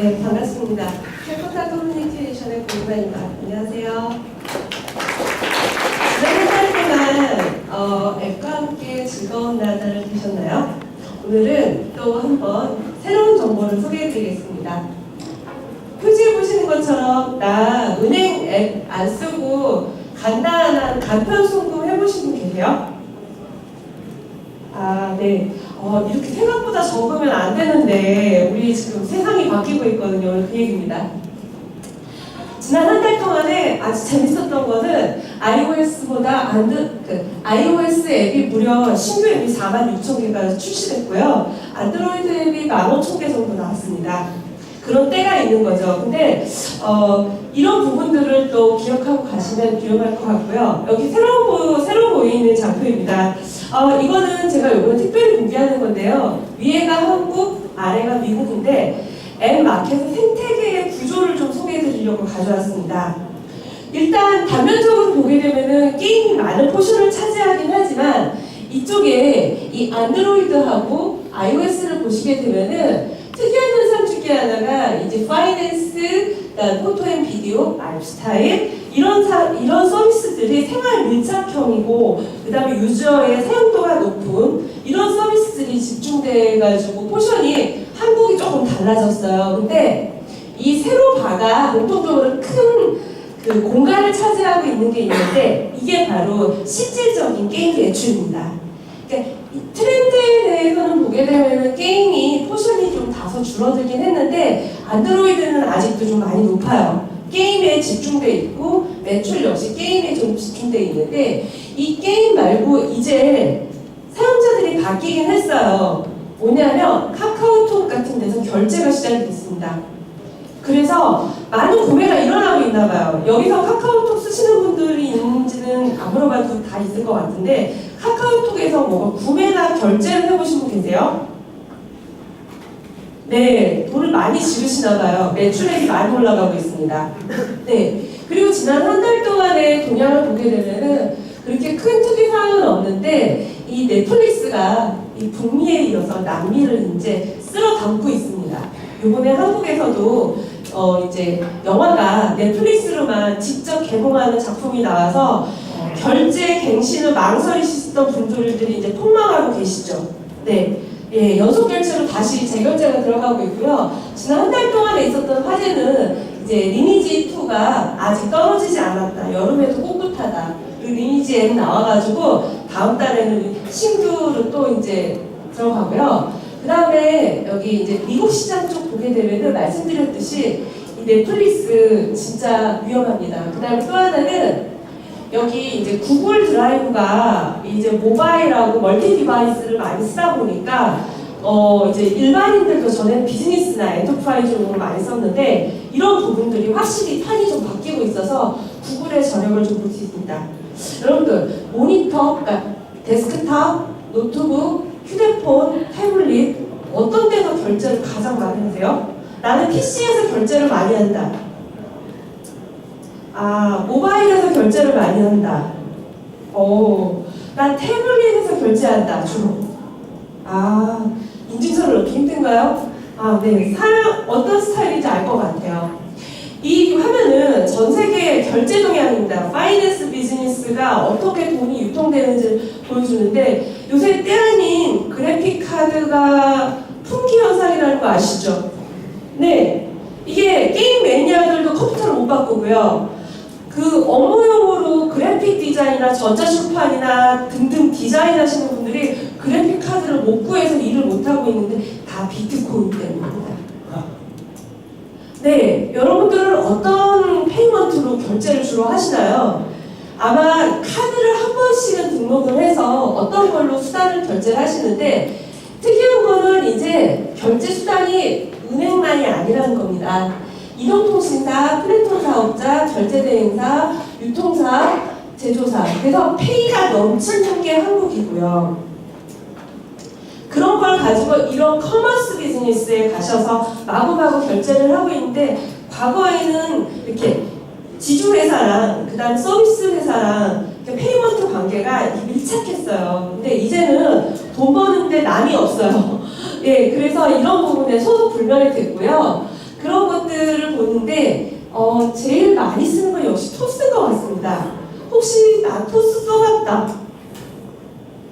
네, 반갑습니다. 캐피탈 커뮤니케이션의 고은아입니다. 안녕하세요. 지난 한 달 동안 앱과 함께 즐거운 나날을 되셨나요? 오늘은 또 한번 새로운 정보를 소개해드리겠습니다. 표지에 보시는 것처럼 나 은행 앱 안 쓰고 간단한 간편 송금 해보신 분 계세요? 아, 네. 이렇게 생각보다 적으면 안 되는데 우리 지금 세상이 바뀌고 있거든요. 오늘 그 얘기입니다. 지난 한 달 동안에 아주 재밌었던 것은 iOS 앱이 무려 신규 앱이 46,000개가 출시됐고요. 안드로이드 앱이 15,000개 정도 나왔습니다. 그런 때가 있는 거죠. 근데 이런 부분들을 또 기억하고 가시면 유용할 것 같고요. 여기 새로 보이는 장표입니다. 이거는 제가 이번에 특별히 공개하는 건데요. 위에가 한국, 아래가 미국인데 앱 마켓의 생태계의 구조를 좀 소개해 드리려고 가져왔습니다. 일단 단면적으로 보게 되면은 게임이 많은 포션을 차지하긴 하지만 이쪽에 이 안드로이드하고 iOS를 보시게 되면은 특이한 현상 중에 하나가 이제 파이낸스, 포토 앤 비디오, 라이프스타일 이런 서비스들이 생활 밀착형이고 그 다음에 유저의 사용도가 높은 이런 서비스들이 집중돼가지고 포션이 한국이 조금 달라졌어요. 근데 이 세로바가 공통적으로 큰 그 공간을 차지하고 있는 게 있는데 이게 바로 실질적인 게임 대출입니다. 그러니까 이 트렌드에 대해서는 보게 되면 게임이 포션이 좀 다소 줄어들긴 했는데 안드로이드는 아직도 좀 많이 높아요. 게임에 집중돼 있고 매출 역시 게임에 좀 집중돼 있는데 이 게임 말고 이제 사용자들이 바뀌긴 했어요. 뭐냐면 카카오톡 같은 데서 결제가 시작이 됐습니다. 그래서 많은 구매가 일어나고 있나 봐요. 여기서 카카오톡 쓰시는 분들이 있는지는 안 물어봐도 다 있을 것 같은데 카카오톡에서 뭐 구매나 결제를 해보신 분 계세요? 네, 돈을 많이 지르시나 봐요. 매출액이 많이 올라가고 있습니다. 네, 그리고 지난 한 달 동안의 동향을 보게 되면은 그렇게 큰 특이사항은 없는데 이 넷플릭스가 이 북미에 이어서 남미를 이제 쓸어 담고 있습니다. 이번에 한국에서도 이제 영화가 넷플릭스로만 직접 개봉하는 작품이 나와서 결제 갱신을 망설이시던 분들이 이제 폭망하고 계시죠. 네. 예, 연속 결제로 다시 재결제가 들어가고 있고요. 지난 한 달 동안에 있었던 화제는 이제 리니지 2가 아직 떨어지지 않았다. 여름에도 꿋꿋하다. 그리고 리니지 M 나와가지고 다음 달에는 신규로 또 이제 들어가고요. 그 다음에 여기 이제 미국 시장 쪽 보게 되면은 말씀드렸듯이 이 넷플릭스 진짜 위험합니다. 그 다음에 또 하나는 여기 이제 구글 드라이브가 이제 모바일하고 멀티 디바이스를 많이 쓰다 보니까 이제 일반인들도 전에 비즈니스나 엔터프라이즈용으로 많이 썼는데 이런 부분들이 확실히 판이 좀 바뀌고 있어서 구글의 저력을 좀 볼 수 있습니다. 여러분들 모니터, 그러니까 데스크탑, 노트북, 휴대폰, 태블릿 어떤 데서 결제를 가장 많이 하세요? 나는 PC에서 결제를 많이 한다. 모바일에서 결제를 많이 한다. 난 태블릿에서 결제한다, 주로. 인증서를 넣기 힘든가요? 네. 어떤 스타일인지 알 것 같아요. 이 화면은 전 세계 결제 동향입니다. 파이낸스 비즈니스가 어떻게 돈이 유통되는지 보여주는데 요새 때 아닌 그래픽 카드가 품귀 현상이라는 거 아시죠? 네. 이게 게임 매니아들도 컴퓨터를 못 바꾸고요. 그 업무용으로 그래픽 디자인이나 전자출판이나 등등 디자인 하시는 분들이 그래픽 카드를 못 구해서 일을 못하고 있는데 다 비트코인 때문입니다. 네, 여러분들은 어떤 페이먼트로 결제를 주로 하시나요? 아마 카드를 한 번씩은 등록을 해서 어떤 걸로 수단을 결제를 하시는데 특이한 거는 이제 결제 수단이 은행만이 아니라는 겁니다. 이동통신사, 플랫폼 사업자, 결제대행사, 유통사, 제조사. 그래서 페이가 넘치는 게 한국이고요. 그런 걸 가지고 이런 커머스 비즈니스에 가셔서 마구마구 결제를 하고 있는데 과거에는 이렇게 지주회사랑 그 다음 서비스 회사랑 페이먼트 관계가 밀착했어요. 근데 이제는 돈 버는데 남이 없어요. 예, 그래서 이런 부분에 소속 불면이 됐고요. 그런 것들을 보는데 제일 많이 쓰는 건 역시 토스인 것 같습니다. 혹시 나 토스 써봤다?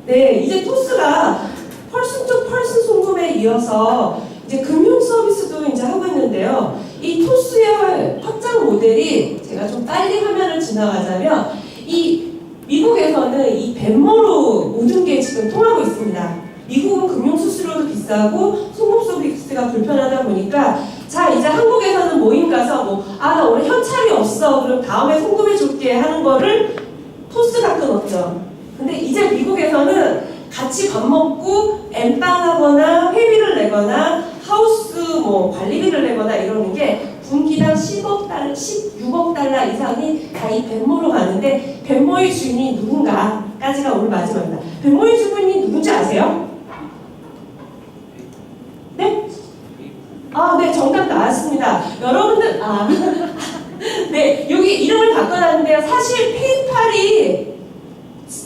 네, 이제 토스가 펄슨 투 펄슨 송금에 이어서 이제 금융 서비스도 이제 하고 있는데요. 이 토스의 확장 모델이 제가 좀 빨리 화면을 지나가자면 이 미국에서는 이 벤모로 모든 게 지금 통하고 있습니다. 미국은 금융 수수료도 비싸고 송금 서비스가 불편하다 보니까 자 이제 한국에서는 모임 가서 나 오늘 현찰이 없어 그럼 다음에 송금해 줄게 하는 거를 토스가 끊었죠. 근데 이제 미국에서는 같이 밥 먹고 엠빵 하거나 회비를 내거나 하우스 관리비를 내거나 이러는 게 분기당 16억 달러 이상이 다 이 벤모로 가는데 벤모의 주인이 누군가까지가 오늘 마지막입니다. 벤모의 주인이 누군지 아세요? 네? 네, 정답 나왔습니다. 여러분들, 네, 여기 이름을 바꿔놨는데요. 사실 페이팔이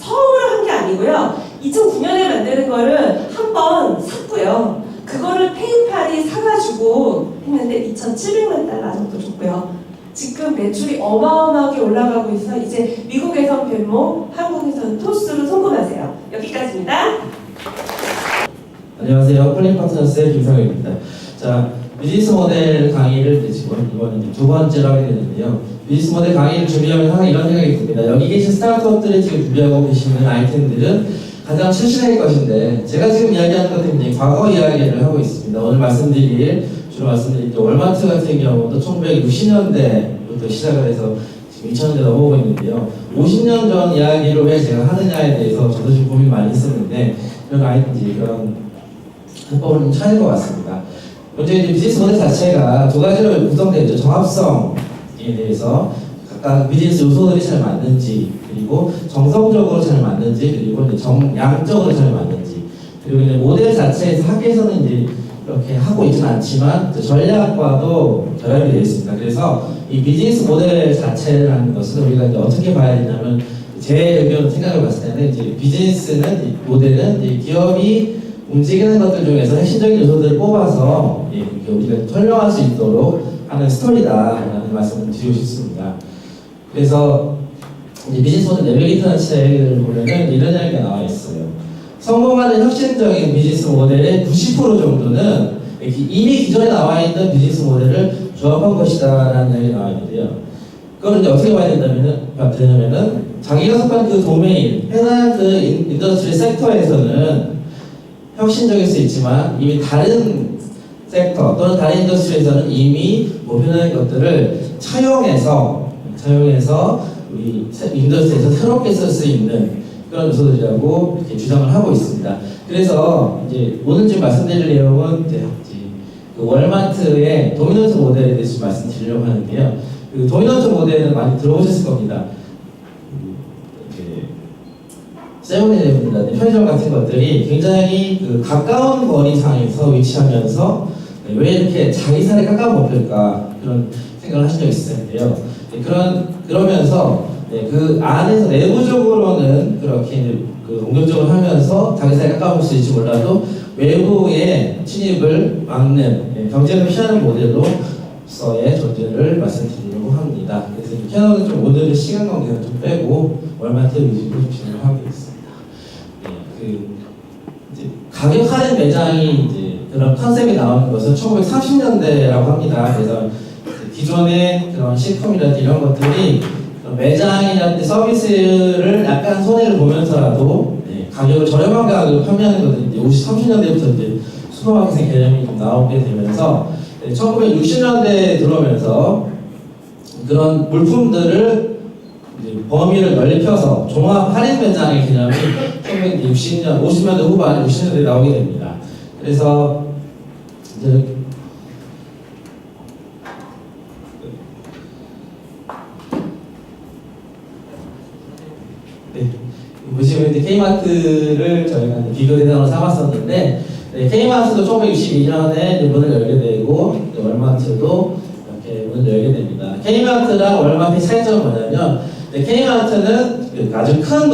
처음으로 한 게 아니고요. 2009년에 만드는 거를 한번 샀고요. 그거를 페이팔이 사가지고 했는데 2,700만 달러 정도 줬고요. 지금 매출이 어마어마하게 올라가고 있어서 이제 미국에선 벤모, 한국에선 토스로 송금하세요. 여기까지입니다. 안녕하세요. 폴링파트너스의 김상혁입니다. 자, 비즈니스 모델 강의를 지금 이번에 두 번째로 하게 되는데요. 비즈니스 모델 강의를 준비하면서 항상 이런 생각이 듭니다. 여기 계신 스타트업들이 지금 준비하고 계시는 아이템들은 가장 최신의 것인데 제가 지금 이야기하는 것들은 이제 과거 이야기를 하고 있습니다. 오늘 주로 말씀드릴 월마트 같은 경우도 1960년대부터 시작을 해서 지금 2000년대 넘어오고 있는데요. 50년 전 이야기를 왜 제가 하느냐에 대해서 저도 좀 고민 많이 했었는데 그런 해법을 좀 찾을 것 같습니다. 먼저 이제 비즈니스 모델 자체가 두 가지로 구성되어 있죠. 정합성에 대해서 각각 비즈니스 요소들이 잘 맞는지, 그리고 정성적으로 잘 맞는지, 그리고 이제 양적으로 잘 맞는지, 그리고 이제 모델 자체에서 학교에서는 이제 이렇게 하고 있지는 않지만 전략과도 결합이 되어 있습니다. 그래서 이 비즈니스 모델 자체라는 것은 우리가 이제 어떻게 봐야 되냐면 제 의견 생각을 봤을 때는 이제 비즈니스는 모델은 이제 기업이 움직이는 것들 중에서 핵심적인 요소들을 뽑아서 우리가 설명할 수 있도록 하는 스토리다라는 말씀을 드리고 싶습니다. 그래서 이제 비즈니스 모델 내비게이터라는 책을 보면은 이런 이야기가 나와 있어요. 성공하는 혁신적인 비즈니스 모델의 90% 정도는 이미 기존에 나와 있는 비즈니스 모델을 조합한 것이다라는 이야기가 나와 있는데요. 그걸 이제 어떻게 봐야 되냐면은 자기가 속한 그 도메인, 해당 그 인더스트리 섹터에서는 혁신적일 수 있지만 이미 다른 섹터 또는 다른 인더스트리에서는 이미 모편한 것들을 차용해서 우리 인더스트리에서 새롭게 쓸 수 있는 그런 요소들이라고 이렇게 주장을 하고 있습니다. 그래서 이제 오늘 지금 말씀드릴 내용은 이제 그 월마트의 도미넌트 모델에 대해서 말씀드리려고 하는데요. 그 도미넌트 모델은 많이 들어보셨을 겁니다. 세븐일레븐이라든지 편의점 같은 것들이 굉장히 그 가까운 거리상에서 위치하면서 왜 이렇게 자기 살에 깎아먹힐까 그런 생각을 하신 적 있을 텐데요. 그러면서 그 안에서 내부적으로는 그렇게 그 공격적으로 하면서 자기 살에 깎아먹을 수 있을지 몰라도 외부의 침입을 막는 경쟁을 피하는 모델로서의 존재를 말씀드리려고 합니다. 그래서 피아노는 좀 오늘의 시간 관계는 좀 빼고 월마트 위주로 진행을 하고 있습니다. 이제 가격 할인 매장이 이제 그런 컨셉이 나오는 것은 1930년대라고 합니다. 그래서 기존의 그런 식품이라든지 이런 것들이 매장이라든지 서비스를 약간 손해를 보면서라도 가격을 저렴한 가격으로 판매하는 것들이 이제 30년대부터 이제 슈퍼마켓의 개념이 좀 나오게 되면서 1960년대에 들어오면서 그런 물품들을 범위를 넓혀서 종합 할인 매장의 개념이 1960년, 50년대 후반, 60년대에 나오게 됩니다. 그래서 이제 보시면 이제 K마트를 저희가 이제 비교 대상으로 삼았었는데 K마트도 1962년에 문을 열게 되고 월마트도 이렇게 문을 열게 됩니다. K마트랑 월마트의 차이점은 뭐냐면 K마트는 아주 큰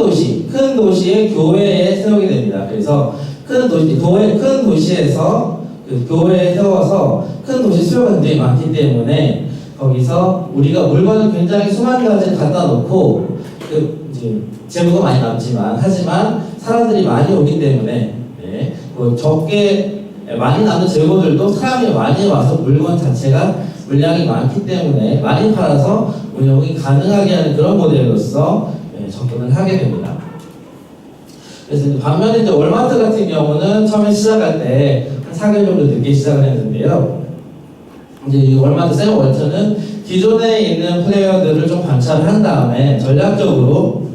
도시의 교외에 세우게 됩니다. 그래서 큰 도시에서 그 교외에 세워서 큰 도시 수요가 굉장히 많기 때문에 거기서 우리가 물건을 굉장히 수많은 가지를 갖다 놓고 그 이제 재고가 많이 남지만 하지만 사람들이 많이 오기 때문에 네, 그 적게 많이 남는 재고들도 사람이 많이 와서 물건 자체가 물량이 많기 때문에 많이 팔아서 운영이 가능하게 하는 그런 모델로서 네, 접근을 하게 됩니다. 그래서 반면에 이제 월마트 같은 경우는 처음에 시작할 때 한 4개월 정도 늦게 시작을 했는데요. 이제 이 월마트, 샘월트는 기존에 있는 플레이어들을 좀 관찰을 한 다음에 전략적으로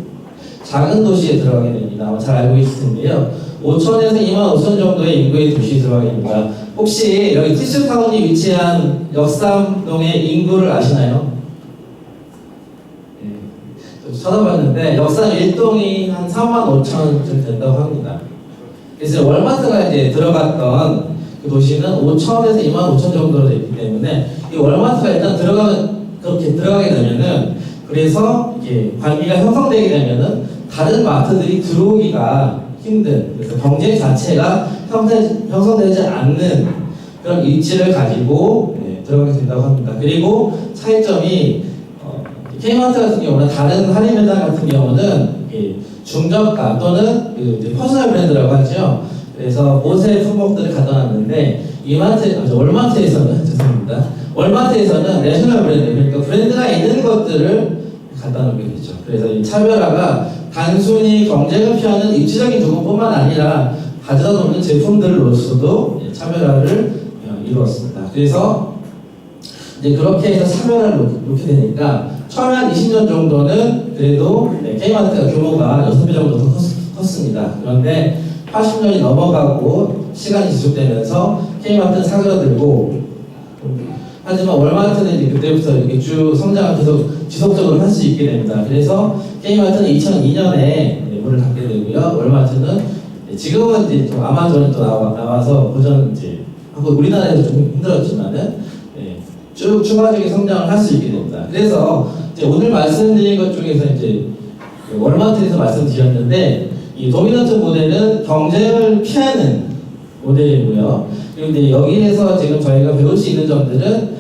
작은 도시에 들어가게 됩니다. 아마 잘 알고 있을 텐데요. 5천에서 2만 5천 정도의 인구의 도시에 들어가게 됩니다. 혹시 여기 티슈타운이 위치한 역삼동의 인구를 아시나요? 네. 찾아봤는데 역삼 1동이 한 3만 5천 쯤 된다고 합니다. 그래서 월마트가 이제 들어갔던 그 도시는 5천에서 2만 5천 정도로 되기 때문에 이 월마트가 일단 그렇게 들어가게 되면은 그래서 이게 관계가 형성되게 되면은 다른 마트들이 들어오기가 힘든, 그래서 경쟁 자체가 형성되지 않는 그런 입지를 가지고 들어가게 된다고 합니다. 그리고 차이점이 K마트 같은 경우는 다른 할인 매장 같은 경우는 중저가 또는 그 퍼스널 브랜드라고 하죠. 그래서 옷의 품목들을 갖다 놨는데 월마트에서는 죄송합니다. 월마트에서는 내셔널 브랜드, 그러니까 브랜드가 있는 것들을 갖다 놓게 되죠. 그래서 이 차별화가 단순히 경쟁을 피하는 입지적인 조건뿐만 아니라 가져다 놓는 제품들로서도 차별화를 이루었습니다. 그래서 이제 그렇게 해서 차별화를 놓게 되니까 처음에 한 20년 정도는 그래도 K마트가 규모가 6배 정도 더 컸습니다. 그런데 80년이 넘어가고 시간이 지속되면서 K마트는 사그라들고, 하지만 월마트는 이제 그때부터 이렇게 쭉 성장을 계속 지속적으로 할 수 있게 됩니다. 그래서 K마트는 2002년에 문을 닫게 되고요. 월마트는 지금은 이제 좀 아마존이 또 나와서 보전 이제 하고 우리나라에서 좀 힘들었지만은 쭉 추가적인 성장을 할 수 있게 됩니다. 그래서 이제 오늘 말씀드린 것 중에서 이제 월마트에서 말씀드렸는데 이 도미넌트 모델은 경쟁을 피하는 모델이고요. 그리고 이제 여기에서 지금 저희가 배울 수 있는 점들은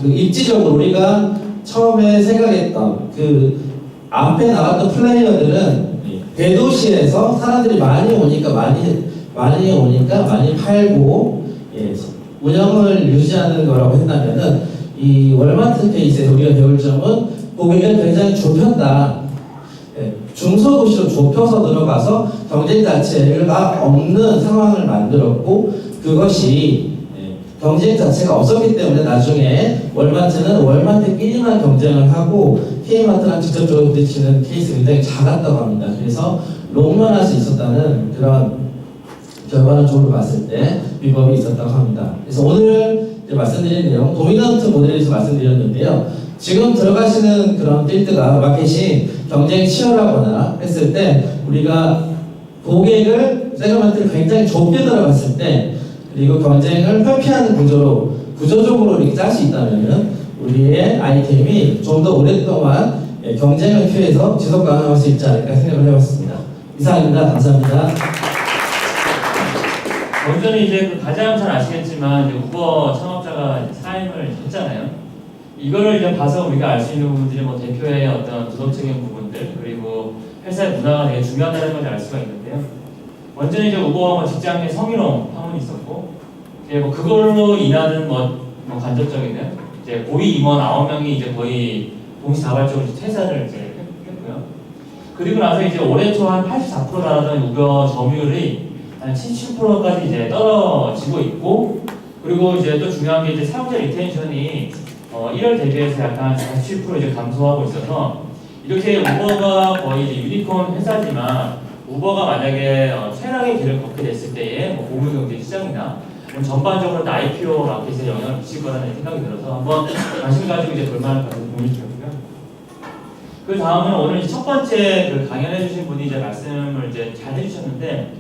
그 입지적으로 우리가 처음에 생각했던 그 앞에 나왔던 플레이어들은 대도시에서 사람들이 많이 오니까 많이 팔고 운영을 유지하는 거라고 한다면은 이 월마트 케이스에서 우리가 배울 점은 고객을 굉장히 좁혔다. 중소도시로 좁혀서 들어가서 경쟁 자체가 없는 상황을 만들었고, 그것이 경쟁 자체가 없었기 때문에 나중에 월마트는 월마트끼리만 경쟁을 하고 K마트랑 직접적으로 부딪히는 케이스가 굉장히 작았다고 합니다. 그래서 롱런할 수 있었다는 그런 결과론적으로 봤을 때 비법이 있었다고 합니다. 그래서 오늘 말씀드린 내용 도미넌트 모델에서 말씀드렸는데요. 지금 들어가시는 그런 필드가 마켓이 경쟁이 치열하거나 했을 때 우리가 고객을 세그먼트를 굉장히 좁게 들어갔을 때 그리고 경쟁을 회피하는 구조적으로 이렇게 짤 수 있다면은 우리의 아이템이 좀 더 오랫동안 경쟁을 피해서 지속 가능할 수 있지 않을까 생각을 해봤습니다. 이상입니다. 감사합니다. 먼저는 이제 그 가장 잘 아시겠지만 이제 우버 창업자가 사임을 했잖아요. 이거를 이제 봐서 우리가 알 수 있는 부분들이 뭐 대표의 어떤 도덕적인 부분들 그리고 회사의 문화가 되게 중요하다는 걸 알 수가 있는데요. 먼저는 이제 우버와 뭐 직장 내 성희롱 파문이 있었고, 이제 뭐 그걸로 인하는 뭐 간접적인 이제 고위 임원 9명이 이제 거의 동시다발적으로 퇴사를 이제 했고요. 그리고 나서 이제 올해 초 한 84% 달하던 우버 점유율이 한 77%까지 이제 떨어지고 있고, 그리고 이제 또 중요한 게 이제 사용자 리텐션이 1월 대비해서 약간 47% 이제 감소하고 있어서 이렇게 우버가 거의 이제 유니콘 회사지만 우버가 만약에 최락의 길을 걷게 됐을 때에 뭐 고물 경제 시장이나 전반적으로 IPO 마켓에 영향을 미칠 거라는 생각이 들어서 한번 관심 가지고 이제 볼만할 것 같아서 고민 중이고요. 그 다음은 오늘 이제 첫 번째 그 강연해주신 분이 이제 말씀을 이제 잘 해주셨는데,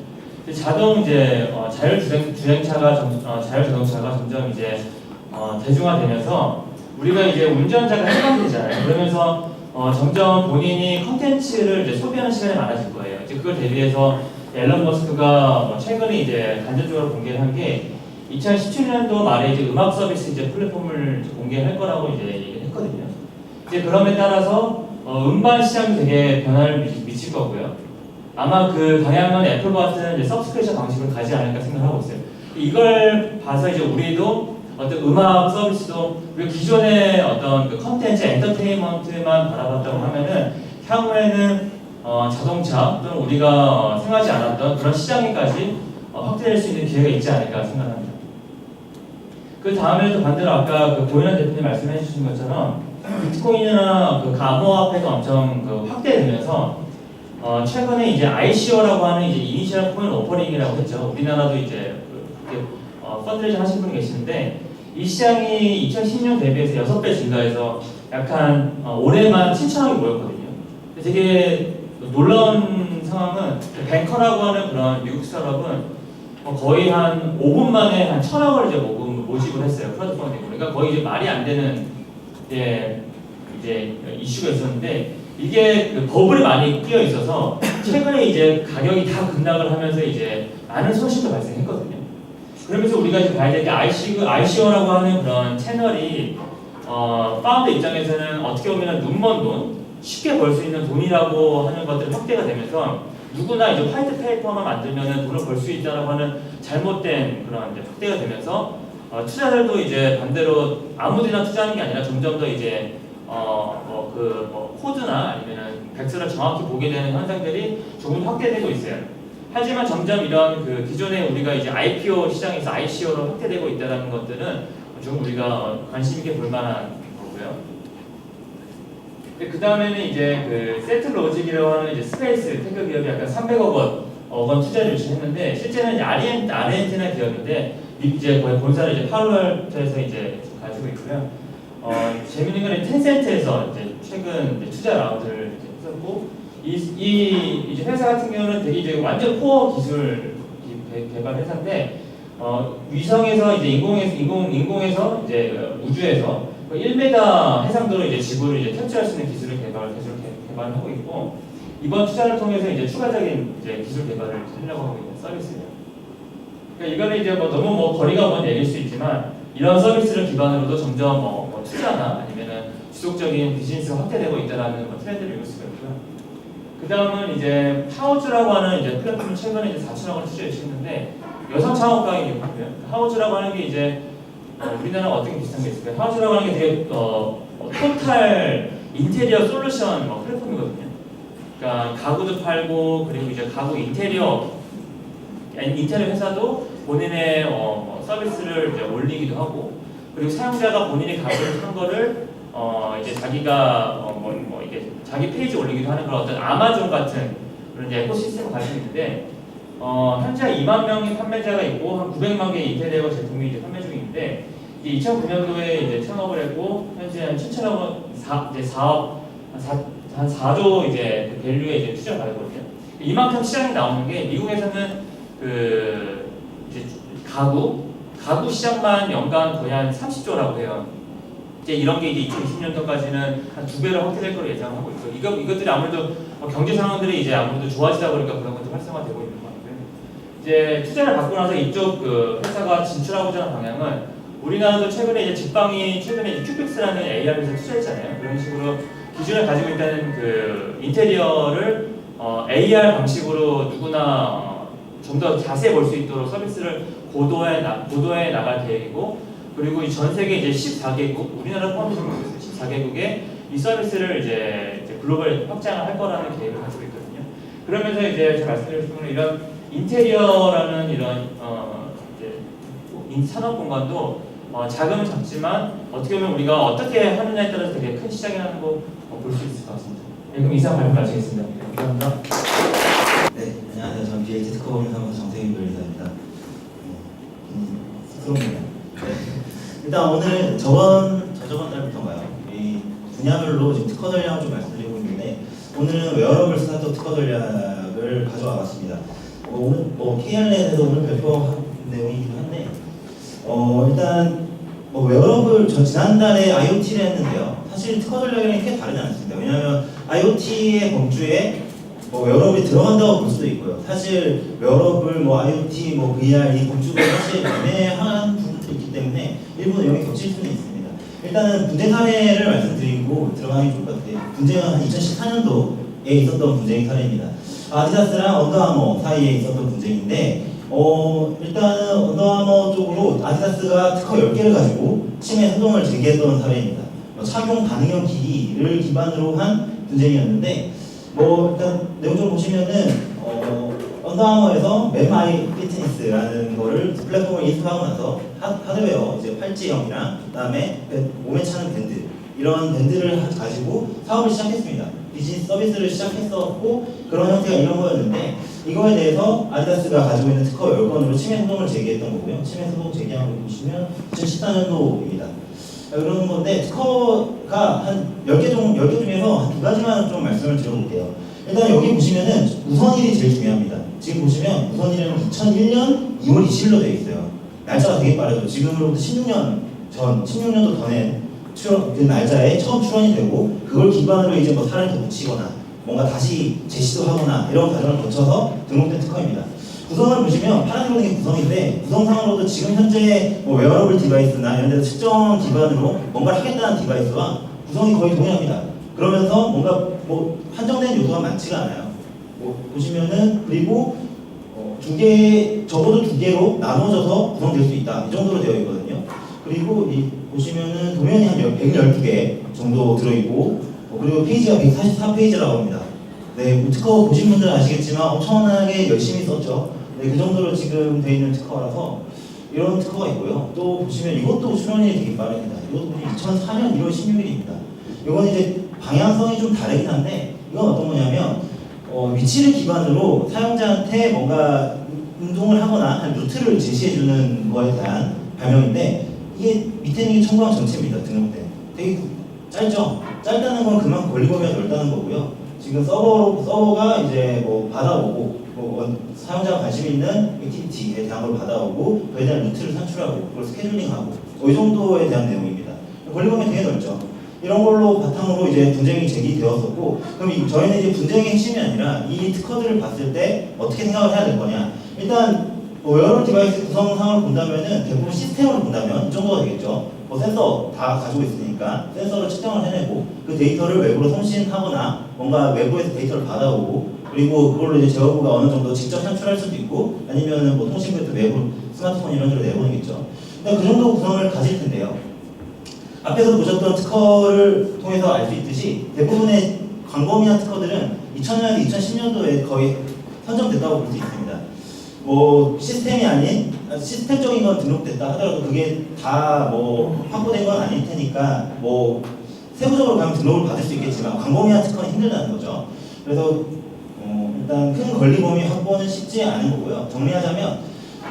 자동 이제 자율주행차가 점점 이제 대중화되면서 우리가 이제 운전자가 해방되잖아요. 그러면서 점점 본인이 컨텐츠를 이제 소비하는 시간이 많아질 거예요. 이제 그걸 대비해서 앨런 머스크가 최근에 이제 간접적으로 공개를 한 게 2017년도 말에 이제 음악 서비스 이제 플랫폼을 공개할 거라고 이제 얘기를 했거든요. 이제 그럼에 따라서 음반 시장이 되게 변화를 미칠 거고요. 아마 그 방향은 애플과 같은 이제 서브스크립션 방식을 가지 않을까 생각하고 있어요. 이걸 봐서 이제 우리도 어떤 음악 서비스도 우리가 기존의 어떤 그 컨텐츠 엔터테인먼트만 바라봤다고 하면은 향후에는 자동차 또는 우리가 생각하지 않았던 그런 시장에까지 확대될 수 있는 기회가 있지 않을까 생각합니다. 그 다음에도 반대로 아까 그 고현환 대표님 말씀해 주신 것처럼 비트코인이나 그 암호화폐가 엄청 그 확대되면서 최근에 이제 ICO라고 하는 이제 이니셜 코인 오퍼링이라고 했죠. 우리나라도 이제 펀드레이징 하신 분이 계시는데 이 시장이 2010년 대비해서 6배 증가해서 약간 올해만 7천억이 모였거든요. 되게 놀라운 상황은 뱅커라고 하는 그런 미국 스타트업은 거의 한 5분 만에 한 1,000억을 이제 모집을 했어요. 크라우드 펀딩으로. 그러니까 거의 이제 말이 안 되는 이제 이슈가 있었는데 이게 그 버블이 많이 끼어 있어서 최근에 이제 가격이 다 급락을 하면서 이제 많은 손실도 발생했거든요. 그러면서 우리가 이제 봐야 될 게 ICO라고 하는 그런 채널이 파운드 입장에서는 어떻게 보면 눈먼 돈, 쉽게 벌 수 있는 돈이라고 하는 것들이 확대가 되면서 누구나 이제 화이트 페이퍼만 만들면 돈을 벌 수 있다라고 하는 잘못된 그런 이제 확대가 되면서 투자자들도 이제 반대로 아무데나 투자하는 게 아니라 점점 더 이제 코드나 아니면은 벡터를 정확히 보게 되는 현상들이 조금 확대되고 있어요. 하지만 점점 이런 그 기존에 우리가 이제 IPO 시장에서 ICO로 확대되고 있다는 것들은 좀 우리가 관심 있게 볼 만한 거고요. 그 다음에는 이제 그 세트로직이라고 하는 이제 스페이스 테크 기업이 약간 300억 원 투자를 유치했는데 실제는 이제 아르헨티나 기업인데 이제 거의 본사를 이제 파로알토에서 이제 가지고 있고요. 재밌는 건 텐센트에서 이제 최근 이제 투자 라운드를 이제 했었고 이제 회사 같은 경우는 되게 이제 완전 코어 기술 개발 회사인데 위성에서 이제 인공에서 이제 우주에서 1m 해상도로 이제 지구를 이제 캡처할 수 있는 기술을 개발하고 있고 이번 투자를 통해서 이제 추가적인 이제 기술 개발을 하려고 하고 있는 서비스예요. 그러니까 이거는 이제 너무 거리가 먼 얘기일 수 있지만 이런 서비스를 기반으로도 점점 투자나 아니면은 지속적인 비즈니스가 확대되고 있다라는 트렌드를 읽을 수가 있고요. 그 다음은 이제 하우즈라고 하는 이제 플랫폼을 최근에 이제 4천억을 투자해 주셨는데 여성 창업가의 기업이고요. 하우즈라고 하는 게 이제 우리나라랑 어떻게 비슷한 게 있을까요? 하우즈라고 하는 게 되게 토탈 인테리어 솔루션 플랫폼이거든요. 그러니까 가구도 팔고 그리고 이제 가구 인테리어 회사도 본인의 서비스를 이제 올리기도 하고 그리고 사용자가 본인이 가구를 산 거를 이제 자기가 이게 자기 페이지 올리기도 하는 그런 어떤 아마존 같은 그런 이제 에코시스템을 가지고 있는데 현재 2만 명의 판매자가 있고 한 900만 개의 인테리어 제품이 이제 판매 중인데 2009년도에 이제 창업을 했고 현재 한 7천억 원 이제 사업 한 4조 이제 그 밸류에 이제 투자를 받거든요. 이만큼 시장이 나오는 게 미국에서는 그 이제 가구 시장만 연간 거의 한 30조라고 해요. 이제 이런 게 이제 2020년도까지는 한 2배로 확대될 거로 예상하고 있고 이것들이 아무래도 경제 상황들이 이제 아무래도 좋아지다 보니까 그런 것도 활성화되고 있는 것 같고요. 이제 투자를 받고 나서 이쪽 그 회사가 진출하고자 하는 방향은 우리나라도 최근에 이제 직방이 최근에 이제 큐빅스라는 AR 회사 투자했잖아요. 그런 식으로 기존에 가지고 있다는 그 인테리어를 AR 방식으로 누구나 좀 더 자세히 볼 수 있도록 서비스를 고도에 나갈 계획이고 그리고 전 세계 이제 14개국 우리나라 포함해서 14개국에 이 서비스를 이제 글로벌 확장을 할 거라는 계획을 가지고 있거든요. 그러면서 이제 제가 말씀드린 부분은 이런 인테리어라는 이런 이제 산업 공간도 자금은 작지만 어떻게 보면 우리가 어떻게 하느냐에 따라서 되게 큰 시장이라는 거 볼 수 있을 것 같습니다. 네, 그럼 이상 발표 마치겠습니다. 감사합니다. 네, 안녕하세요. 저는 BH 특허법인 사무소 정태균 변호사입니다. 쑥스럽네요. 네. 일단 오늘 저번 달부터인가요? 이 분야별로 지금 특허 전략을 좀 말씀드리고 있는데 오늘은 웨어러블 스타트업 특허 전략을 가져와 봤습니다. 오늘 KRN에도 오늘 발표한 내용이긴 한데 일단 웨어러블 지난달에 IoT를 했는데요. 사실 특허 전략이랑 크게 다르지 않습니다. 왜냐하면 IoT의 범주에 웨어러블이 들어간다고 볼 수도 있고요. 사실 웨어러블, IoT, VR 이 범주가 사실 애매한 일부 내용이 겹칠 수는 있습니다. 일단은 분쟁 사례를 말씀드리고 들어가는 게 좋을 것 같아요. 분쟁은 한 2014년도에 있었던 분쟁 사례입니다. 아디다스랑 언더아머 사이에 있었던 분쟁인데 일단은 언더아머 쪽으로 아디다스가 특허 10개를 가지고 침해 소송을 제기했던 사례입니다. 착용 가능형 기기를 기반으로 한 분쟁이었는데 일단 내용적으로 보시면은 언더아머에서 맵마이 피트니스라는 거를 플랫폼을 인수하고 나서 하드웨어 이제 팔찌형이랑 그다음에 몸에 차는 밴드 이런 밴드를 가지고 사업을 시작했습니다. 비즈니스 서비스를 시작했었고 그런 형태가 이런 거였는데 이거에 대해서 아디다스가 가지고 있는 특허 10건으로 침해 소송을 제기했던 거고요. 침해 소송 제기한 거 보시면 2014년도입니다. 그러는 건데 특허가 한 10개 중에서 한 2가지만 좀 말씀을 드려볼게요. 일단 여기 보시면은 우선일이 제일 중요합니다. 지금 보시면 우선일은 2001년 2월 20일로 되어 있어요. 날짜가 되게 빠르죠. 지금으로부터 16년도 전에 그 날짜에 처음 출원이 되고 그걸 기반으로 이제 뭐 살을 더 붙이거나 뭔가 다시 재시도하거나 이런 과정을 거쳐서 등록된 특허입니다. 구성을 보시면 파란색으로 된 구성인데 구성상으로도 지금 현재 뭐 웨어러블 디바이스나 이런 데서 측정 기반으로 뭔가를 하겠다는 디바이스와 구성이 거의 동일합니다. 그러면서 뭔가 뭐 한정된 요소가 많지가 않아요. 보시면은 그리고 적어도 2개로 나눠져서 구성될 수 있다. 이 정도로 되어 있거든요. 그리고 보시면은 도면이 한 112개 정도 들어있고 그리고 페이지가 144페이지라고 합니다. 네, 특허 보신 분들은 아시겠지만 엄청나게 열심히 썼죠. 네, 그 정도로 지금 되어 있는 특허라서 이런 특허가 있고요. 또 보시면 이것도 출원이 되게 빠릅니다. 이것도 2004년 1월 16일입니다. 이건 이제 방향성이 좀 다르긴 한데 이건 어떤 거냐면 위치를 기반으로 사용자한테 뭔가 운동을 하거나 한 루트를 제시해주는 거에 대한 발명인데 이게 밑에 있는 게 청구항 전체입니다. 등록된. 되게 짧죠? 짧다는 건 그만큼 권리 범위가 넓다는 거고요. 지금 서버가 이제 뭐 받아오고 사용자가 관심 있는 액티비티에 대한 걸 받아오고 그에 대한 루트를 산출하고 그걸 스케줄링하고 이 정도에 대한 내용입니다. 권리 범위 되게 넓죠. 이런 걸로 바탕으로 이제 분쟁이 제기되었었고 그럼 저희는 이제 분쟁의 핵심이 아니라 이 특허들을 봤을 때 어떻게 생각을 해야 될 거냐. 일단 웨어러블 디바이스 구성상을 본다면은 대부분 시스템으로 본다면 이 정도가 되겠죠. 센서 다 가지고 있으니까 센서를 측정을 해내고 그 데이터를 외부로送신하거나 뭔가 외부에서 데이터를 받아오고 그리고 그걸로 이제 제어부가 어느 정도 직접 산출할 수도 있고 아니면은 뭐 통신부터 외부 스마트폰 이런 식으로 내보내겠죠. 그 정도 구성을 가질 텐데요. 앞에서 보셨던 특허를 통해서 알 수 있듯이 대부분의 광범위한 특허들은 2000년에서 2010년도에 거의 선정됐다고 볼 수 있습니다. 뭐 시스템이 아닌 시스템적인 건 등록됐다 하더라도 그게 다 뭐 확보된 건 아닐 테니까 뭐 세부적으로 가면 등록을 받을 수 있겠지만 광범위한 특허는 힘들다는 거죠. 그래서 일단 큰 권리 범위 확보는 쉽지 않은 거고요. 정리하자면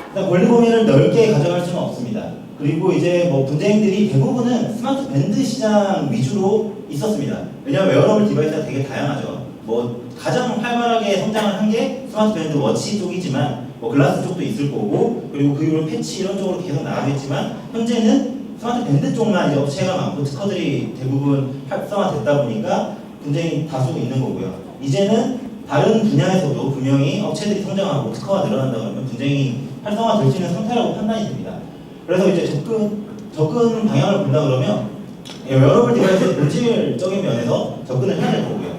일단 권리 범위를 넓게 가져갈 수는 없습니다. 그리고 이제 뭐 분쟁들이 대부분은 스마트 밴드 시장 위주로 있었습니다. 왜냐하면 웨어러블 디바이스가 되게 다양하죠. 뭐 가장 활발하게 성장을 한 게 스마트 밴드 워치 쪽이지만 뭐 글라스 쪽도 있을 거고 그리고 그 이후로 패치 이런 쪽으로 계속 나가겠지만 현재는 스마트 밴드 쪽만 이제 업체가 많고 특허들이 대부분 활성화됐다 보니까 분쟁이 다수 있는 거고요. 이제는 다른 분야에서도 분명히 업체들이 성장하고 특허가 늘어난다 그러면 분쟁이 활성화될 수 있는 상태라고 판단이 됩니다. 그래서 이제 접근 방향을 본다 그러면 웨어러블 디바이스의 본질적인 면에서 접근을 해야 될 거고요.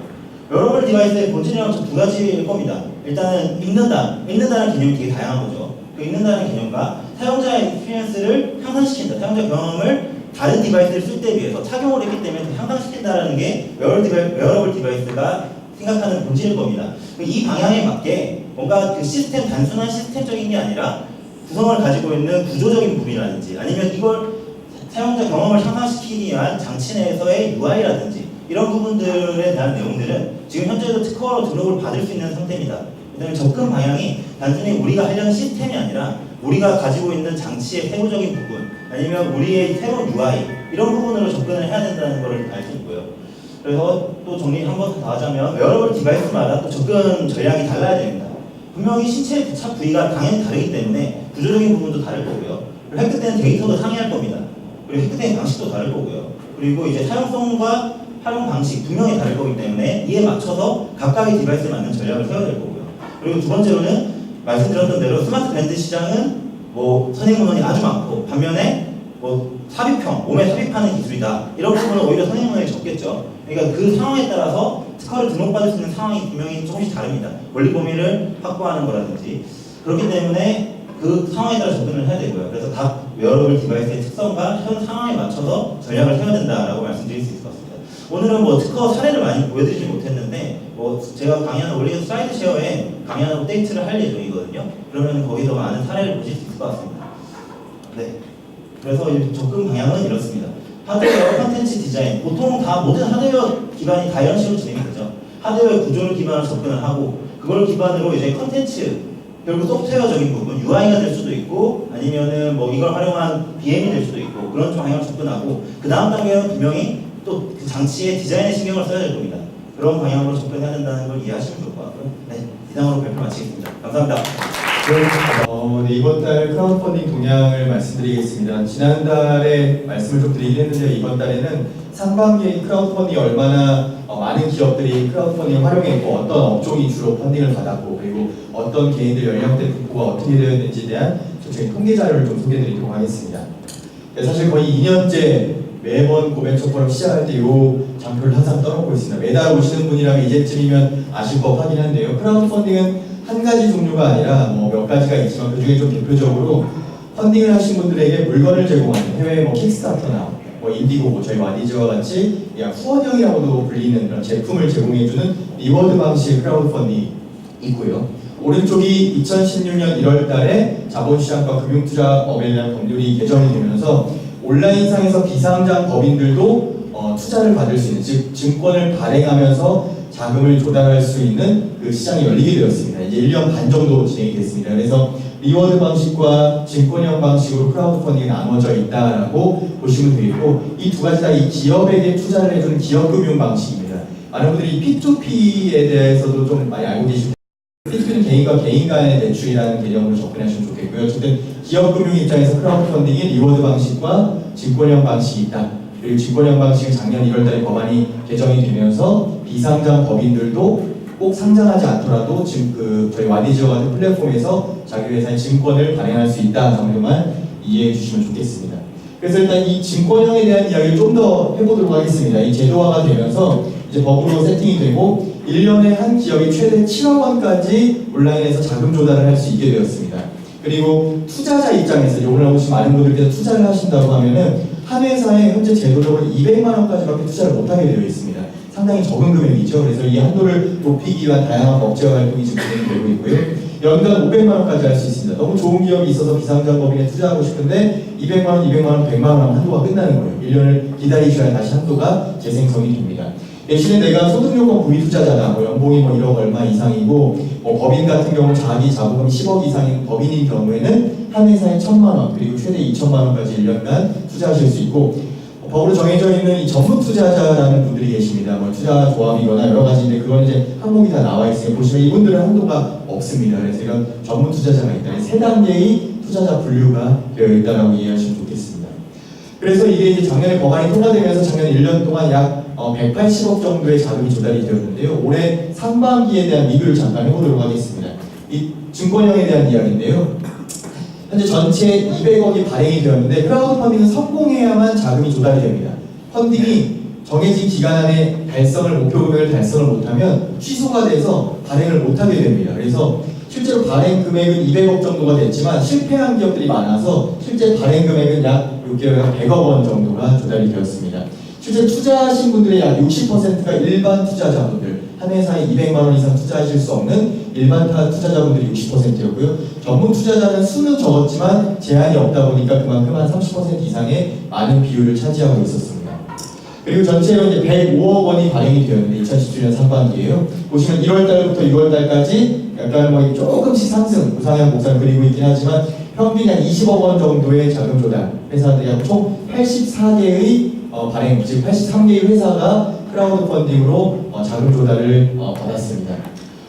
웨어러블 디바이스의 본질이란 두 가지일 겁니다. 일단은 읽는다는 개념이 되게 다양한 거죠. 그 읽는다는 개념과 사용자의 익스피리언스를 향상시킨다. 사용자 경험을 다른 디바이스를 쓸 때 비해서 착용을 했기 때문에 향상시킨다는 게 웨어러블 디바이스가 생각하는 본질일 겁니다. 이 방향에 맞게 뭔가 그 단순한 시스템적인 게 아니라 구성을 가지고 있는 구조적인 부분이라든지 아니면 이걸 사용자 경험을 향상시키기 위한 장치 내에서의 UI라든지 이런 부분들에 대한 내용들은 지금 현재도 특허로 등록을 받을 수 있는 상태입니다. 그다음에 접근 방향이 단순히 우리가 하려는 시스템이 아니라 우리가 가지고 있는 장치의 세부적인 부분 아니면 우리의 새로운 UI 이런 부분으로 접근을 해야 된다는 것을 알 수 있고요. 그래서 또 정리 한번 더 하자면 웨어러블 디바이스마다 또 접근 전략이 달라야 됩니다. 분명히 신체 부착 부위가 당연히 다르기 때문에 구조적인 부분도 다를 거고요. 그리고 획득되는 데이터도 상이할 겁니다. 그리고 획득되는 방식도 다를 거고요. 그리고 이제 사용성과 활용 방식 분명히 다를 거기 때문에 이에 맞춰서 각각의 디바이스에 맞는 전략을 세워야 될 거고요. 그리고 두 번째로는 말씀드렸던 대로 스마트 밴드 시장은 뭐 선행 문헌이 아주 많고 반면에 뭐 삽입형, 몸에 삽입하는 기술이다. 이런 부분은 오히려 선행문항이 적겠죠. 그러니까 그 상황에 따라서 특허를 등록받을 수 있는 상황이 분명히 조금씩 다릅니다. 권리 범위를 확보하는 거라든지. 그렇기 때문에 그 상황에 따라 접근을 해야 되고요. 그래서 각 웨어러블 디바이스의 특성과 현 상황에 맞춰서 전략을 세워야 된다라고 말씀드릴 수 있을 것 같습니다. 오늘은 뭐 특허 사례를 많이 보여드리지 못했는데 뭐 제가 강의하는 올리는 슬라이드 쉐어에 강의하는 업데이트를 할 예정이거든요. 그러면 거기서 많은 사례를 보실 수 있을 것 같습니다. 네. 그래서 이 접근 방향은 이렇습니다. 하드웨어 컨텐츠 디자인. 보통 다 모든 하드웨어 기반이 다 이런 식으로 진행이 되죠. 하드웨어 구조를 기반으로 접근을 하고 그걸 기반으로 이제 컨텐츠 결국 소프트웨어적인 부분, UI가 될 수도 있고 아니면은 뭐 이걸 활용한 BM이 될 수도 있고 그런 방향을 접근하고 그 다음 단계는 분명히 또 그 장치의 디자인에 신경을 써야 될 겁니다. 그런 방향으로 접근해야 된다는 걸 이해하시면 좋을 것 같고요. 네, 이상으로 발표 마치겠습니다. 감사합니다. 네, 이번 달 크라우드 펀딩 동향을 말씀드리겠습니다. 지난달에 말씀을 좀 드리긴 했는데 이번 달에는 상반기에 크라우드 펀딩이 얼마나 많은 기업들이 크라우드 펀딩을 활용했고 어떤 업종이 주로 펀딩을 받았고 그리고 어떤 개인들 연령대 분포가 어떻게 되었는지에 대한 전체적인 통계 자료를 좀 소개해드리도록 하겠습니다. 사실 거의 2년째 매번 고벤처 포럼 시작할 때 이 장표를 항상 떠놓고 있습니다. 매달 오시는 분이라면 이제쯤이면 아실 법하긴 한데요. 크라우드 펀딩은 한 가지 종류가 아니라 뭐 몇 가지가 있지만 그 중에 좀 대표적으로 펀딩을 하신 분들에게 물건을 제공하는 해외 뭐 킥스타터나 뭐 인디고고 저희 와디즈와 같이 그냥 후원형이라고도 불리는 그런 제품을 제공해주는 리워드 방식의 크라우드 펀딩이 있고요. 오른쪽이 2016년 1월달에 자본시장과 금융투자업에 대한 법률이 개정이 되면서 온라인상에서 비상장 법인들도 투자를 받을 수 있는, 즉 증권을 발행하면서 자금을 조달할 수 있는 그 시장이 열리게 되었습니다. 이제 1년 반 정도 진행이 됐습니다. 그래서 리워드 방식과 증권형 방식으로 크라우드 펀딩이 나눠져 있다라고 보시면 되겠고 이 두 가지 다 이 기업에게 투자를 해주는 기업금융 방식입니다. 많은 분들이 P2P에 대해서도 좀 많이 알고 계시고 P2P는 개인과 개인 간의 대출이라는 개념으로 접근하시면 좋겠고요. 어쨌든 기업금융 입장에서 크라우드 펀딩이 리워드 방식과 증권형 방식이 있다. 그리고 증권형 방식은 작년 1월달에 법안이 개정이 되면서 비상장 법인들도 꼭 상장하지 않더라도 지금 저희 와디즈와 같은 플랫폼에서 자기 회사의 증권을 발행할 수 있다 정도만 이해해 주시면 좋겠습니다. 그래서 일단 이 증권형에 대한 이야기를 좀 더 해보도록 하겠습니다. 이 제도화가 되면서 이제 법으로 세팅이 되고 1년에 한 기업이 최대 7억 원까지 온라인에서 자금 조달을 할 수 있게 되었습니다. 그리고 투자자 입장에서 오늘 오신 많은 분들께서 투자를 하신다고 하면은 한 회사에 현재 제도적으로 200만 원까지밖에 투자를 못하게 되어 있습니다. 상당히 적은 금액이죠. 그래서 이 한도를 높이기 위한 다양한 법제화 활동이 지금 진행되고 있고요. 연간 500만 원까지 할 수 있습니다. 너무 좋은 기업이 있어서 비상장 법인에 투자하고 싶은데 200만 원, 200만 원, 100만 원 하면 한도가 끝나는 거예요. 1년을 기다리셔야 다시 한도가 재생성이 됩니다. 대신에 내가 소득요건 구비 투자자다, 뭐 연봉이 뭐 1억 얼마 이상이고, 뭐 법인 같은 경우 자기 자본금이 10억 이상인 법인인 경우에는 한 회사에 1,000만 원, 그리고 최대 2,000만 원까지 1년간 투자하실 수 있고, 법으로 정해져 있는 이 전문 투자자라는 분들이 계십니다. 뭐 투자 조합이거나 여러 가지인데 그건 이제 항목이 다 나와 있으니 보시면 이분들은 한도가 없습니다. 그래서 이런 전문 투자자가 있다. 세 단계의 투자자 분류가 되어 있다라고 이해하시면 좋겠습니다. 그래서 이게 이제 작년에 법안이 통과되면서 작년 1년 동안 약 180억 정도의 자금이 조달이 되었는데요. 올해 상반기에 대한 리뷰를 잠깐 해보도록 하겠습니다. 이 증권형에 대한 이야기인데요. 현재 전체 200억이 발행이 되었는데 크라우드 펀딩은 성공해야만 자금이 조달이 됩니다. 펀딩이 정해진 기간 안에 목표 금액을 달성을 못하면 취소가 돼서 발행을 못하게 됩니다. 그래서 실제로 발행 금액은 200억 정도가 됐지만 실패한 기업들이 많아서 실제 발행 금액은 약 6개월에 100억 원 정도가 조달이 되었습니다. 실제 투자하신 분들의 약 60%가 일반 투자자분들, 한 회사에 200만 원 이상 투자하실 수 없는 일반 투자자분들이 60%였고요. 전문 투자자는 수는 적었지만 제한이 없다 보니까 그만큼 한 30% 이상의 많은 비율을 차지하고 있었습니다. 그리고 전체로 이제 105억 원이 발행이 되었는데 2017년 상반기에요. 보시면 1월달부터 6월달까지 약간 뭐 조금씩 상승, 우상향 곡선을 그리고 있긴 하지만 평균 약 20억 원 정도의 자금 조달, 회사들이 약 총 84개의 발행, 즉 83개의 회사가 크라우드 펀딩으로 자금 조달을 받았습니다.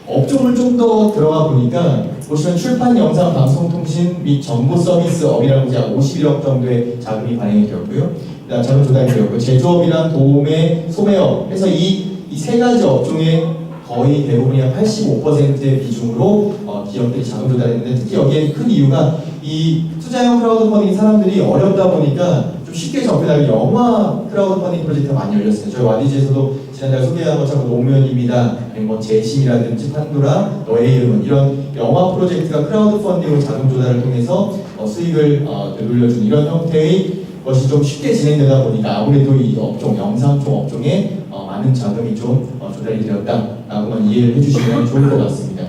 업종을 좀 더 들어가 보니까 보시면 출판, 영상, 방송통신 및 정보 서비스업이라고 약 51억 정도의 자금이 발행이 되었고요. 그다음 자금 조달이 되었고 제조업이랑 도매, 소매업 해서 이 세 가지 업종의 거의 대부분이 한 85%의 비중으로 기업들이 자금 조달했는데 특히 여기에 큰 이유가 이 투자형 크라우드 펀딩 사람들이 어렵다 보니까 좀 쉽게 접근하기 영화 크라우드 펀딩 프로젝트가 많이 열렸어요. 저희 와디즈에서도 지난달 소개한 것처럼 노무현입니다, 뭐 재심이라든지 판도라, 너의 이름은 이런 영화 프로젝트가 크라우드 펀딩으로 자금 조달을 통해서 수익을 되돌려주는 이런 형태의 것이 좀 쉽게 진행되다 보니까 아무래도 이 업종, 영상 쪽 업종에 많은 자금이 좀 조달이 되었다라고만 이해를 해주시면 좋을 것 같습니다.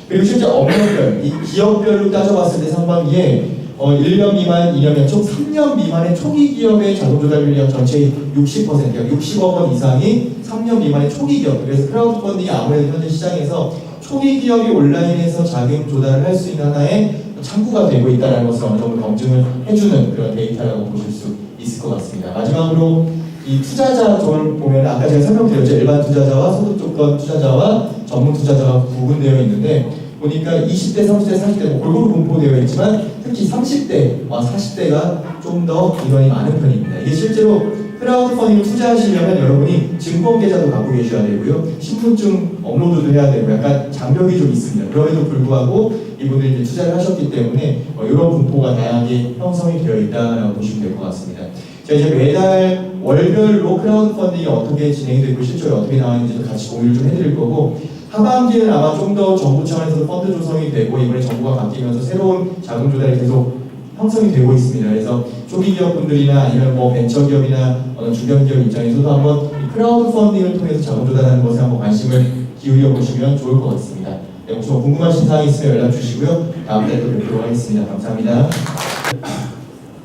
그리고 실제 업종별, 이 기업별로 따져봤을 때 상반기에 1년 미만, 2년 미만, 총 3년 미만의 초기 기업의 자금 조달 비율이 전체의 60%, 그러니까 60억 원 이상이 3년 미만의 초기 기업. 그래서 크라우드 펀딩이 아무래도 현재 시장에서 초기 기업이 온라인에서 자금 조달을 할 수 있는 하나의 창구가 되고 있다는 것을 어느 정도 검증을 해주는 그런 데이터라고 보실 수 있을 것 같습니다. 마지막으로 이 투자자 쪽을 보면 아까 제가 설명드렸죠. 일반 투자자와 소득 조건 투자자와 전문 투자자가 구분되어 있는데 보니까 20대, 30대, 40대 골고루 분포되어 있지만 특히 30대, 40대가 좀 더 인원이 많은 편입니다. 이게 실제로 크라우드 펀딩을 투자하시려면 여러분이 증권 계좌도 갖고 계셔야 되고요. 신분증 업로드도 해야 되고 약간 장벽이 좀 있습니다. 그럼에도 불구하고 이분들이 이제 투자를 하셨기 때문에 이런 분포가 다양하게 형성이 되어 있다고 보시면 될 것 같습니다. 제가 이제 매달 월별로 크라우드 펀딩이 어떻게 진행이 되고 실제로 어떻게 나왔는지도 같이 공유를 좀 해드릴 거고 하반기는 아마 좀 더 정부 차원에서도 펀드 조성이 되고 이번에 정부가 바뀌면서 새로운 자금 조달이 계속 형성이 되고 있습니다. 그래서 초기 기업분들이나 아니면 뭐 벤처기업이나 어떤 주변 기업 입장에서도 한번 이 크라우드 펀딩을 통해서 자금 조달하는 것에 한번 관심을 기울여 보시면 좋을 것 같습니다. 네, 혹시 뭐 궁금하신 사항이 있으면 연락 주시고요. 다음 달에 또 뵙도록 하겠습니다. 감사합니다.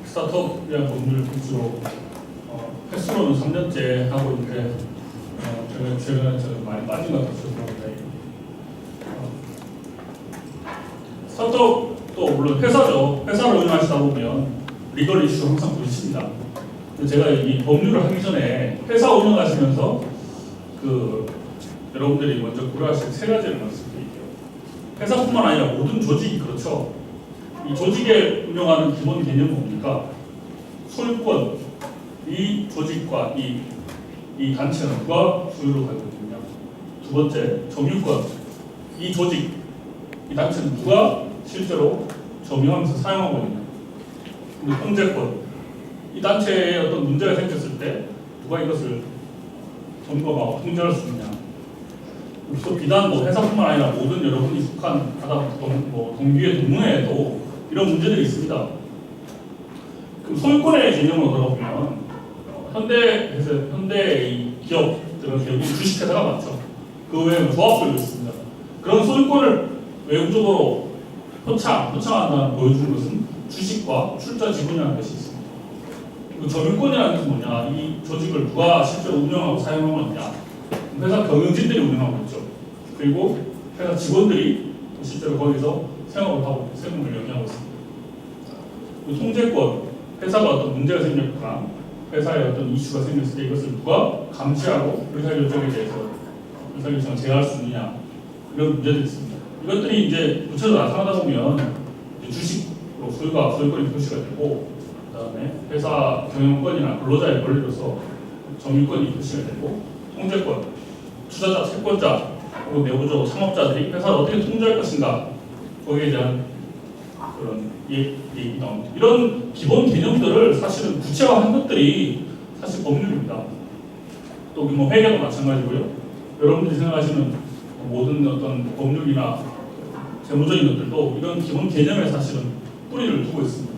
스타트업이란 법률 위주로 횟수로는 3년째 하고 있는데 제가 많이 빠진 것 같아서 그렇습니다. 스타트업도 물론 회사죠. 회사를 운영하시다 보면 리걸 이슈 항상 부딪힙니다. 제가 이 법률을 하기 전에 회사 운영하시면서 여러분들이 먼저 고려하실 세 가지를 말씀드릴게요. 회사뿐만 아니라 모든 조직이 그렇죠. 이 조직에 운영하는 기본 개념은 뭡니까? 소유권, 이 조직과 이 단체는 누가 소유를 가지고 있느냐. 두 번째, 점유권, 이 조직, 이 단체는 누가 실제로 점유하면서 사용하고 있느냐. 그리고 통제권, 이 단체에 어떤 문제가 생겼을 때 누가 이것을 점검하고 통제할 수 있느냐. 또 비단 회사뿐만 아니라 모든 여러분이 속한 동기의 동문회에도 이런 문제들이 있습니다. 그럼 소유권의 개념으로 들어보면 현대의 기업들은 대부분 주식회사가 많죠. 그 외에는 조합들도 있습니다. 그런 소유권을 외부적으로 표창한다는 보여주는 것은 주식과 출자 지분이라는 것이 있습니다. 그리고 점유권이라는 것은 뭐냐? 이 조직을 누가 실제로 운영하고 사용하고 있냐? 회사 경영진들이 운영하고 있죠. 그리고 회사 직원들이 실제로 거기서 생업을 하고 세금을 영위하고 있습니다. 그리고 통제권, 회사가 어떤 문제가 생겼거나 회사에 어떤 이슈가 생겼을 때 이것을 누가 감시하고 의사결정에 대해서 의사결정을 제어할 수 있느냐 이런 문제들이 있습니다. 이것들이 이제 구체적으로 나타나다 보면 주식으로 소유권이 표시가 되고 그다음에 회사 경영권이나 근로자의 권리로서 점유권이 표시가 되고 통제권, 투자자, 채권자 그리고 내부적으로 창업자들이 회사를 어떻게 통제할 것인가 거기에 대한 그런 얘기 나옵니다. 이런 기본 개념들을 사실은 구체화한 것들이 사실 법률입니다. 또 뭐 회계도 마찬가지고요. 여러분들이 생각하시는 모든 어떤 법률이나 재무적인 것들도 이런 기본 개념에 사실은 뿌리를 두고 있습니다.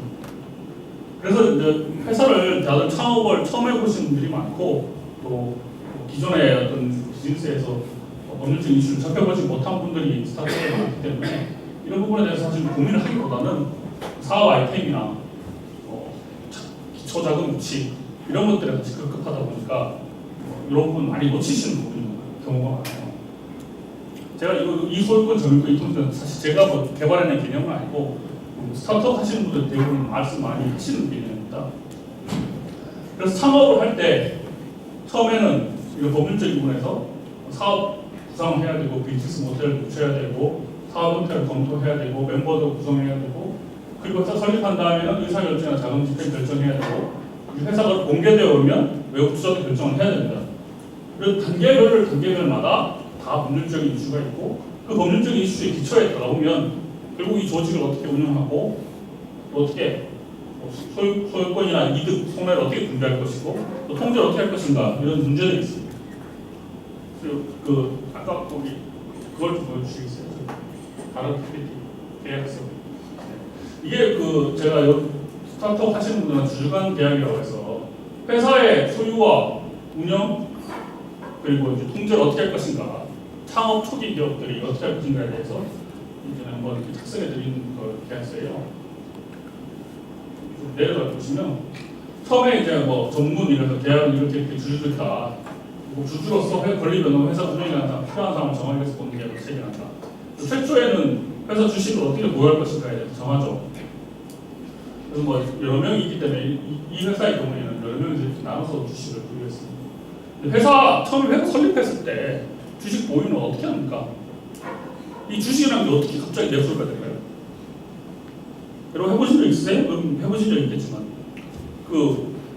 그래서 이제 회사를 다들 창업을 처음 해보시는 분들이 많고 또 기존의 어떤 비즈니스에서 법률적 이슈를 접해보지 못한 분들이 스타트업에 많기 때문에 이런 부분에 대해서 사실 고민을 하기보다는 사업 아이템이나 기초 자금 구치 이런 것들에 같이 급급하다 보니까 이런 부분 많이 놓치시는 경우가 많아요. 제가 이 소유권, 점유권, 이 통제는 사실 제가 개발해낸 개념은 아니고 스타트업 하시는 분들 대부분 말씀 많이 하시는 개념입니다. 그래서 창업을 할 때 처음에는 이런 법률적인 부분에서 사업 구상을 해야 되고 비즈니스 모델을 구체해야 되고 사업 형태를 검토해야 되고 멤버도 구성해야 되고 그리고 회사 설립한 다음에는 의사결정이나 자금 집행 결정해야 되고 회사가 공개되어 오면 외국 투자도 결정을 해야 됩니다. 그래서 단계별마다 다 법률적인 이슈가 있고 그 법률적인 이슈의 기초에 들어가보면 결국 이 조직을 어떻게 운영하고 또 어떻게 소유권이나 이득, 손해를 어떻게 분배할 것이고 또 통제를 어떻게 할 것인가 이런 문제들이 있습니다. 그리고 아까 거기 그걸 좀 보여주시겠어요? 다른 PPT 계약서. 이게 제가 스타트업 하시는 분들은 주주간 계약이라고 해서 회사의 소유와 운영 그리고 이제 통제를 어떻게 할 것인가, 창업 초기 기업들이 어떻게 할 것인가에 대해서 이제 한번 이렇게 작성해 드리는 걸 계약서예요. 내려가 보시면 처음에 이제 뭐 전문이라서 계약은 이렇게 주주들 다 주주로서 권리변동 회사 운영에 한다 필요한 사항을 정하기 위해서 보는 계약을 체결한다. 최초에는 회사 주식을 어떻게 보유할 것인가에 대해서 정하죠. 그래서 뭐 여러 명이 있기 때문에 이 회사의 경우에는 여러 명이 이렇게 나눠서 주식을 보유했습니다. 처음에 회사 설립했을 때 주식 보유는 어떻게 합니까? 이 주식이라는 게 어떻게 갑자기 내 소유가 될까요? 여러분 해보신 적 있으세요? 해보신 적 있겠지만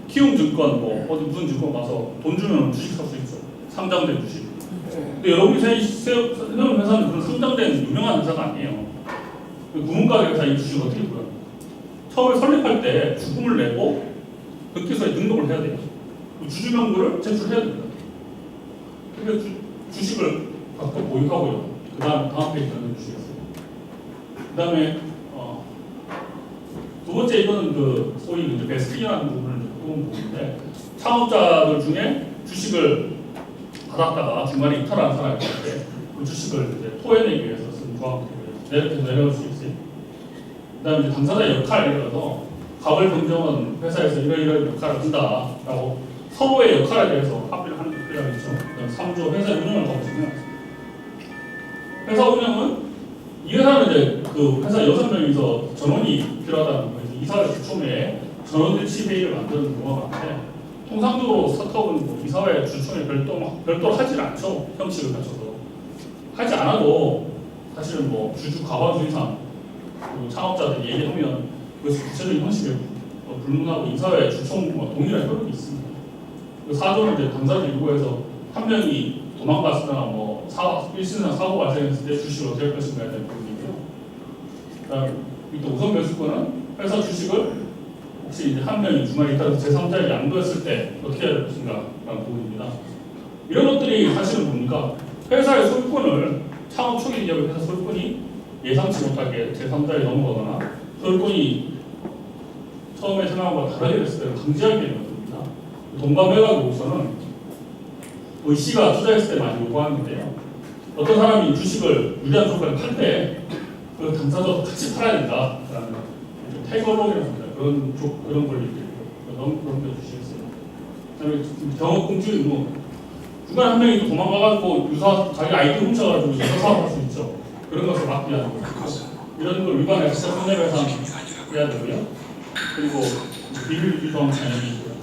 키움증권 어디 무슨 증권 가서 돈 주면 주식 살 수 있죠. 상장된 주식. 근데 여러분이 세우는 회사는 그런 상장된 유명한 회사가 아니에요. 구문가게 회사 이 주식 어떻게 보여요? 처음에 설립할 때 주금을 내고 등기소에 등록을 해야 돼요. 주주 명부를 제출해야 됩니다. 그러니까 주식을 갖고 보유하고요. 다음 페이지는 주시겠어요. 그 다음에 두 번째 이거는 소위 이제 베스팅이라는 부분을 꼽은 부분인데 창업자들 중에 주식을 받았다가 중간에 이탈한 사람이 있는데 그 주식을 이제 토해내기 위해서 쓴 조항들을 내려올 수 있어요. 그다음에 이제 당사자의 역할에 대해서 갑을 변경은 회사에서 이러이러한 역할을 한다라고 서로의 역할에 대해서 합의를 하는 게 필요하겠죠. 그다음 3조 회사 운영을 가보시면 회사 운영은 이 회사는 이제 회사 6명이서 전원이 필요하다는 거예요. 이사회 주총회에 전원일치 회의를 만드는 경우가 많은데 통상적으로 스타트업은 이사회 주총회 별도로 하질 않죠. 형식을 갖춰서 하지 않아도 사실은 주주 과반수이상 창업자들이 얘기하면 그것이 구체적인 형식에 불문하고 이사회 주총 동일한 효력이 있습니다. 그 4조는 이제 당사자 일부에서 한 명이 도망갔으나 일신상 사고 발생했을 때 주식을 어떻게 할 것인가에 대한 부분이고요. 그다음 또 우선 매수권은 회사 주식을 혹시 이제 한 명이 중간에 따라서 제3자에게 양도했을 때 어떻게 해야 될 것인가라는 부분입니다. 이런 것들이 사실은 뭡니까? 회사의 소유권을 창업 초기 기업의 회사 소유권이 예상치 못하게 제3자에 넘어가거나 소유권이 처음에 생각한 것과 다르게 됐을 때 강제하게 되는 겁니다. 동감매각으로서는 C가 투자했을 때 많이 요구하는데요. 어떤 사람이 주식을 유리한 조건에 팔 때 그 당사자도 같이 팔아야 된다라는 태거록이라고 합니다. 그런 권리들이 넘겨주시겠어요. 그다음에 경업공지 의무. 중간에 한 명이 또 도망가가지고 자기 아이디 훔쳐가지고 유사 사업할 수 있죠. 그런 것을 막기 위한 거죠. 이런 걸 위반해서 시작 손해배상 해야 되고요. 그리고 비밀 유지조항 당연히 있고요.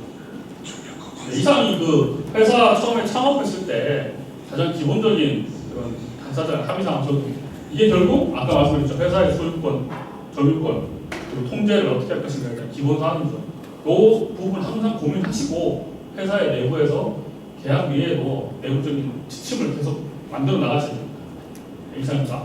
이상이 회사 처음에 창업했을 때 가장 기본적인 그런 당사자 합의사항 이게 결국 아까 말씀드렸죠. 회사의 소유권, 점유권, 그리고 통제를 어떻게 할 것인가에 대한 기본 사항이죠. 그 부분 항상 고민하시고 회사의 내부에서 계약 위에도 내부적인 지침을 계속 만들어 나가셔야 됩니다. 이상입니다.